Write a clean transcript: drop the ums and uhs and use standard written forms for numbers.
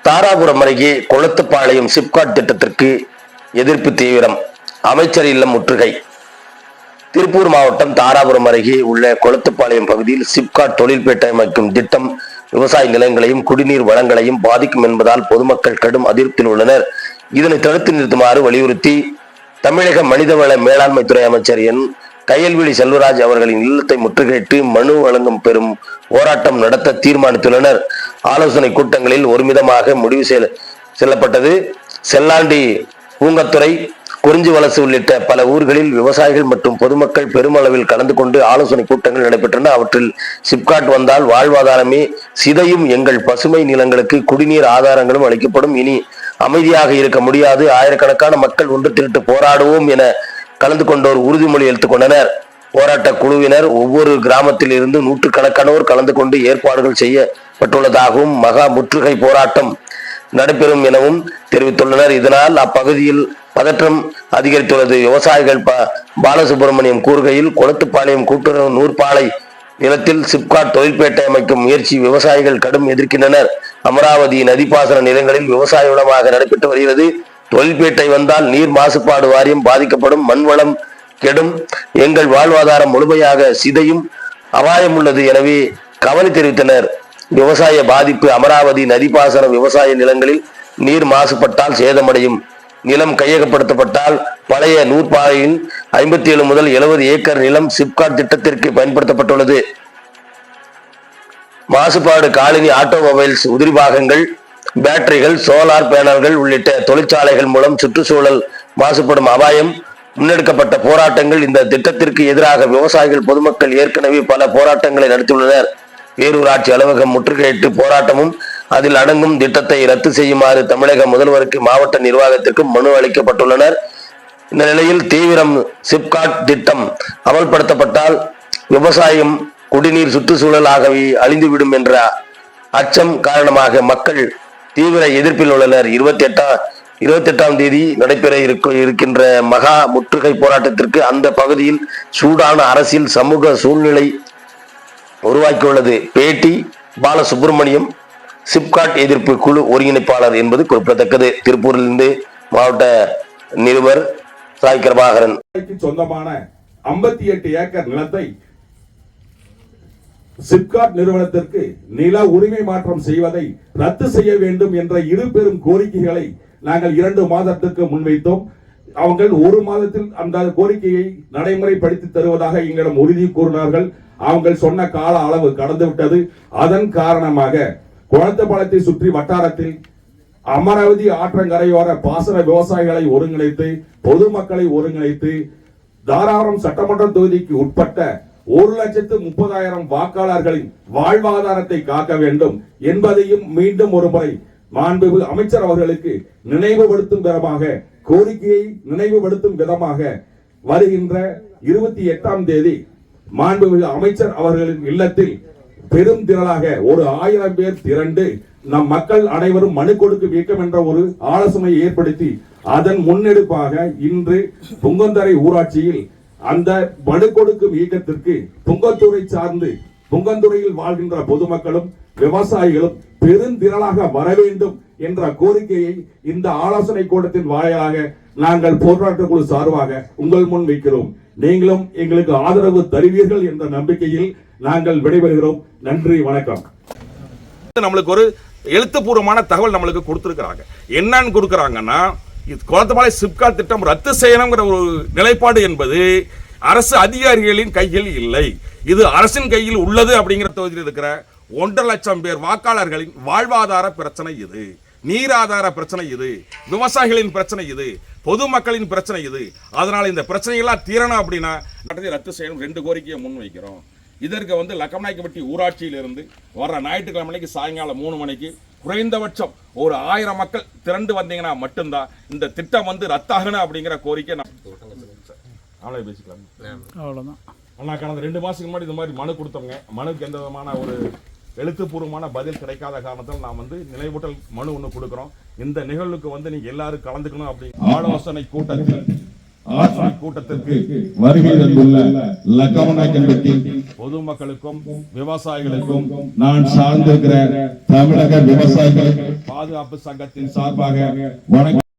தாராபுரம் அருகே கொளத்துப்பாளையம் சிப்காட் திட்டத்திற்கு எதிர்ப்பு தீவிரம். அமைச்சர் இல்லம் முற்றுகை. திருப்பூர் மாவட்டம் தாராபுரம் அருகே உள்ள கொளத்துப்பாளையம் பகுதியில் சிப்காட் தொழில்பேட்டை அமைக்கும் திட்டம் விவசாய நிலங்களையும் குடிநீர் வளங்களையும் பாதிக்கும் என்பதால் பொதுமக்கள் கடும் அதிருப்தியில் உள்ளனர். இதனை தடுத்து நிறுத்துமாறு வலியுறுத்தி தமிழக மனிதவள மேலாண்மை துறை அமைச்சர் என் கையல்விழி செல்வராஜ் அவர்களின் இல்லத்தை முற்றுகையிட்டு மனு வழங்கும் பெரும் போராட்டம் நடத்த தீர்மானித்துள்ளனர். ஆலோசனை கூட்டங்களில் ஒருமிதமாக முடிவு செல்லப்பட்டது. செல்லாண்டி, பூங்கத்துறை, குறிஞ்சி வலசு உள்ளிட்ட பல ஊர்களில் விவசாயிகள் மற்றும் பொதுமக்கள் பெருமளவில் கலந்து கொண்டு ஆலோசனை கூட்டங்கள் நடைபெற்றன. அவற்றில் சிப்காட் வந்தால் வாழ்வாதாரமே சிதையும், எங்கள் பசுமை நிலங்களுக்கு குடிநீர் ஆதாரங்களும் அளிக்கப்படும், இனி அமைதியாக இருக்க முடியாது, ஆயிரக்கணக்கான மக்கள் ஒன்று திரட்டு போராடுவோம் என கலந்து கொண்டோர் உறுதிமொழி எடுத்துக் கொண்டனர். போராட்ட குழுவினர் ஒவ்வொரு கிராமத்தில் இருந்து நூற்றுக்கணக்கானோர் கலந்து கொண்டு ஏற்பாடுகள் செய்யப்பட்டுள்ளதாகவும் மகா முற்றுகை போராட்டம் நடைபெறும் எனவும் தெரிவித்துள்ளனர். இதனால் அப்பகுதியில் பதற்றம் அதிகரித்துள்ளது. விவசாயிகள் பாலசுப்ரமணியம் கூறுகையில், கொளத்துப்பாளையம் கூட்டுறவு நூற்பாலை நிலத்தில் சிப்காட் தொழில்பேட்டை அமைக்கும் முயற்சி விவசாயிகள் கடும் எதிர்க்கின்றனர். அமராவதி நதிப்பாசன நிலங்களில் விவசாய வளமாக நடைபெற்று வருகிறது. தொழில்பேட்டை வந்தால் நீர் மாசுபாடு வாரியம் பாதிக்கப்படும், மண்வளம் கெடும், எங்கள் வாழ்வாதாரம் முழுமையாக சிதையும் அபாயம் உள்ளது எனவே கவலை தெரிவித்தனர். விவசாய பாதிப்பு. அமராவதி நதிப்பாசன விவசாய நிலங்களில் நீர் மாசுபட்டால் சேதமடையும். நிலம் கையகப்படுத்தப்பட்டால் பழைய நூற்பாலையின் 57 முதல் 70 ஏக்கர் நிலம் சிப்காட் திட்டத்திற்கு பயன்படுத்தப்பட்டுள்ளது. மாசுபாடு. காலனி, ஆட்டோமொபைல்ஸ் உதிரிபாகங்கள், பேட்டரிகள், சோலார் பேனல்கள் உள்ளிட்ட தொழிற்சாலைகள் மூலம் சுற்றுச்சூழல் மாசுபடும் அபாயம். முன்னெடுக்கப்பட்ட போராட்டங்கள். இந்த திட்டத்திற்கு எதிராக விவசாயிகள், பொதுமக்கள் ஏற்கனவே பல போராட்டங்களை நடத்தியுள்ளனர். பேரூராட்சி அலுவலகம் முற்றுகையிட்டு போராட்டமும் அதில் அடங்கும். திட்டத்தை ரத்து செய்யுமாறு தமிழக முதல்வருக்கு, மாவட்ட நிர்வாகத்திற்கும் மனு அளிக்கப்பட்டுள்ளனர். இந்த நிலையில் தீவிரம். சிப்காட் திட்டம் அமல்படுத்தப்பட்டால் விவசாயம், குடிநீர், சுற்றுச்சூழல் ஆகவே அழிந்துவிடும் என்ற அச்சம் காரணமாக மக்கள் தீவிர எதிர்ப்பில் உள்ளனர். 28ஆம் தேதி நடைபெற இருக்கின்ற மகா முற்றுகை போராட்டத்திற்கு அந்த பகுதியில் சூடான அரசியல் சமூக சூழ்நிலை உருவாக்கியுள்ளது. பேட்டி பாலசுப்ரமணியம், சிப்காட் எதிர்ப்பு குழு ஒருங்கிணைப்பாளர் என்பது குறிப்பிடத்தக்கது. திருப்பூரிலிருந்து மாவட்ட நிருபர் சாய் கிருபாகரன். சொந்தமான 58 ஏக்கர் நிலத்தை சிப்காட் நிறுவனத்திற்கு நில உரிமை மாற்றம் செய்வதை ரத்து செய்ய வேண்டும் என்ற இரு பெரும் கோரிக்கைகளை நாங்கள் 2 மாதத்துக்கு முன்வைத்தோம். அவர்கள் 1 மாதத்தில் அந்த கோரிக்கையை நடைமுறைப்படுத்தி தருவதாக எங்களிடம் உறுதி கூறினார்கள். அவங்க சொன்ன கால அளவு கடந்து விட்டது. அதன் காரணமாக கொளத்துப்பாளையத்தை சுற்றி வட்டாரத்தில் அமராவதி ஆற்றங்கரையோர பாசன விவசாயிகளை ஒருங்கிணைத்து, பொதுமக்களை ஒருங்கிணைத்து, தாராபுரம் சட்டமன்ற தொகுதிக்கு உட்பட்ட 1,30,000 வாக்காளர்களின் வாழ்வாதாரத்தை காக்க வேண்டும் என்பதையும் மீண்டும் ஒரு முறை மாண்புமிகு அமைச்சர் அவர்களுக்கு நினைவுபடுத்தும் விதமாக, கோரிக்கையை நினைவுபடுத்தும் விதமாக வருகின்ற 28ஆம் தேதி மாண்புமிகு அமைச்சர் அவர்களின் இல்லத்தில் பெரும் திரளாக ஒரு 1000 பேர் திரண்டு நம் மக்கள் அனைவரும் மனு கொடுக்கும் இயக்கம் என்ற ஒரு ஆலோசனை ஏற்படுத்தி அதன் முன்னெடுப்பாக இன்று புங்கந்துறை ஊராட்சியில் அந்த மனு கொடுக்கும் இயக்கத்திற்கு புங்கத்துறை சார்ந்து புங்கந்துறையில் வாழ்கின்ற பொதுமக்களும் விவசாயிகளும் பெருந்திரளாக வர வேண்டும் என்ற கோரிக்கையை இந்த ஆலோசனை கூட்டத்தின் வாயிலாக நாங்கள் போராட்ட குழு சார்பாக உங்கள் முன் வைக்கிறோம். நீங்களும் எங்களுக்கு ஆதரவு தருவீர்கள் என்ற நம்பிக்கையில் நாங்கள் விடைபெறுகிறோம். நன்றி, வணக்கம். நம்மளுக்கு ஒரு எழுத்துப்பூர்வமான தகவல் நம்மளுக்கு கொடுத்திருக்கிறாங்க. என்னன்னு கொடுக்கறாங்கன்னா, கொளத்துப்பாளையம் சிப்காட் திட்டம் ரத்து செய்யணுங்கிற ஒரு நிலைப்பாடு என்பது அரசு அதிகாரிகளின் கையில் இல்லை. இது அரசின் கையில் உள்ளது. அப்படிங்கிற தொகுதியில் இருக்கிற 1.5 லட்சம் பேர் வாக்காளர்களின் வாழ்வாதார பிரச்சனை இது, நீராதார பிரச்சனை இது, விவசாயிகளின் பிரச்சனை இது, பொதுமக்களின் பிரச்சனை இது. அதனால இந்த பிரச்சனைகள்லாம் தீரணும் அப்படின்னா ரத்து செய்யணும் 2 கோரிக்கையை முன் வைக்கிறோம். இதற்கு லக்கமநாயக்கப்பட்டி ஊராட்சியிலிருந்து வர்ற ஞாயிற்றுக்கிழமைக்கு சாயங்காலம் 3 மணிக்கு குறைந்தபட்சம் ஒரு 1000 மக்கள் திரண்டு வந்தீங்கன்னா மட்டும்தான் இந்த திட்டம் ரத்தாகணும் அப்படிங்கிற கோரிக்கை. அவ்வளோ பேசிக்கலாம். அவ்வளோதான். ஆனால் கடந்த 2 மாதத்துக்கு முன்னாடி இந்த மாதிரி மனு கொடுத்தவங்க, மனுக்கு எந்த விதமான ஒரு எழுத்துப்பூர்வமான பதில் கிடைக்காத காரணத்தால் நாம் நினைவூட்டல் மனு ஒன்று கொடுக்குறோம். இந்த நிகழ்வுக்கு நீங்க எல்லாரும் கலந்துக்கணும் அப்படி ஆலோசனை கூட்டத்திற்கு வருகை தந்துள்ள லக்கமநாயக்கன்பட்டி பொதுமக்களுக்கும் விவசாயிகளுக்கும் நான் சார்ந்திருக்கிற தமிழக விவசாயிகள் பாதுகாப்பு சங்கத்தின் சார்பாக வணக்கம்.